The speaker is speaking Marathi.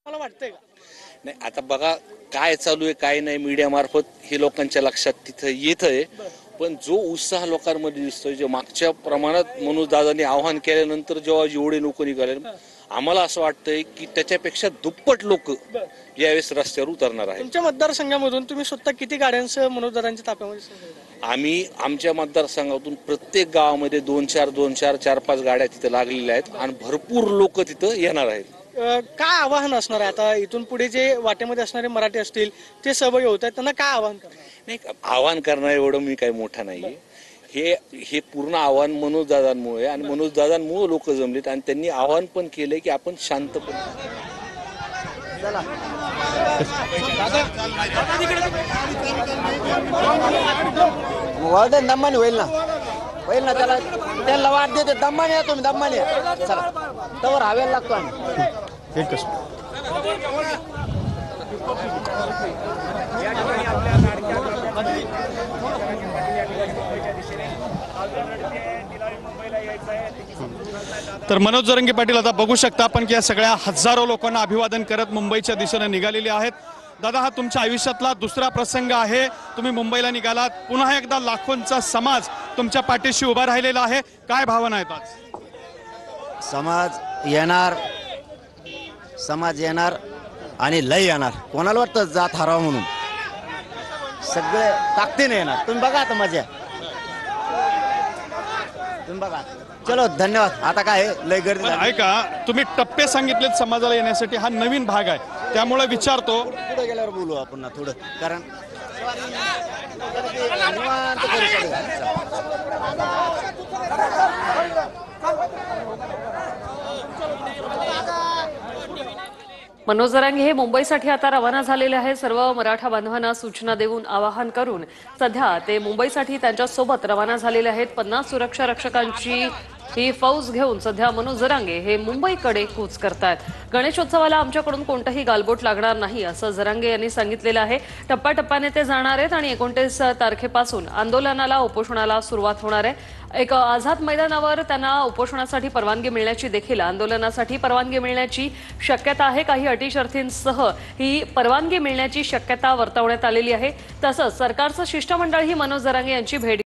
मला वाटतंय का? नाही आता बघा काय चालू आहे काय नाही मीडिया मार्फत हे लोकांच्या लक्षात तिथं येत आहे, पण जो उत्साह लोकांमध्ये दिसतोय जे मागच्या प्रमाणात मनोज दादांनी आव्हान केल्यानंतर जेव्हा जेवढे लोक निघाले आम्हाला असं वाटतंय की त्याच्यापेक्षा दुप्पट लोक यावेळेस रस्त्यावर उतरणार आहेत. तुमच्या मतदारसंघामधून तुम्ही स्वतः किती गाड्यांसह मनोज दादांच्या ताफ्यामध्ये सहभागी झाला? आम्ही आमच्या मतदारसंघातून प्रत्येक गावामध्ये 2-4 4-5 गाड्या तिथे लागलेल्या आहेत आणि भरपूर लोक तिथं येणार आहेत. काय आवाहन असणार आहे आता इथून पुढे जे वाटेमध्ये असणारे मराठी असतील ते सहभागी होत आहेत त्यांना काय आवाहन करणार? नाही आव्हान करणार एवढं मी काही मोठा नाहीये. हे पूर्ण आव्हान मनोज दादांमुळे आणि मनोज दादांमुळे लोक जमलेत आणि त्यांनी आव्हान पण केलंय की आपण शांतपणे दम्माने होईल ना त्याला त्यांना वाट देते दम्माने या तुम्ही दम्माने या. चला तवर हवेला लागतो आम्ही. तर मनोज जरंगे पाटील आता बघू शकता आपण की या सगळ्या हजारो लोकांना अभिवादन करत मुंबईच्या दिशेने निघालेले आहेत. दादा हा तुमच्या आयुष्यातला दुसरा प्रसंग आहे, तुम्ही मुंबईला निघालात, पुन्हा एकदा लाखोंचा समाज तुमच्या पाठीशी उभा राहिलेला आहे, काय भावना आहेत आज? समाज येणार आणि लय येणार. कोणाला वाटतं जात हराव म्हणून? सगळे ताकदीने येणार. तुम्ही बघा आता मजा, तुम्ही बघा. चलो धन्यवाद. आता काय लय गर्दी झाली. ऐका तुम्ही टप्पे सांगितलेत समाजाला येण्यासाठी, हा नवीन भाग आहे त्यामुळे विचारतो. पुढे गेल्यावर बोलू आपण ना थोडं, कारण निवांत करू सगळं. मनोज जरांगे हे मुंबईसाठी आता रवाना झालेले आहे. सर्व मराठा बांधवांना सूचना देऊन आवाहन करून सध्या ते मुंबईसाठी त्यांच्या सोबत रवाना झालेले आहेत. 50 सुरक्षा रक्षकांची ही फौज घेऊन सध्या मनोज जरांगे हे मुंबईकडे कूच करतायत. गणेशोत्सवाला आमच्याकडून कोणताही गालबोट लागणार नाही असं जरांगे यांनी सांगितलेलं आहे. टप्प्याटप्प्याने ते जाणार आहेत आणि 29 तारखेपासून आंदोलनाला उपोषणाला सुरुवात होणार आहे. एक आझाद मैदानावर त्यांना उपोषणासाठी परवानगी मिळण्याची देखील आंदोलनासाठी परवानगी मिळण्याची शक्यता आहे. काही अटी शर्थींसह ही परवानगी मिळण्याची शक्यता वर्तवण्यात आलेली आहे. तसंच सरकारचं शिष्टमंडळही मनोज जरांगे यांची भेट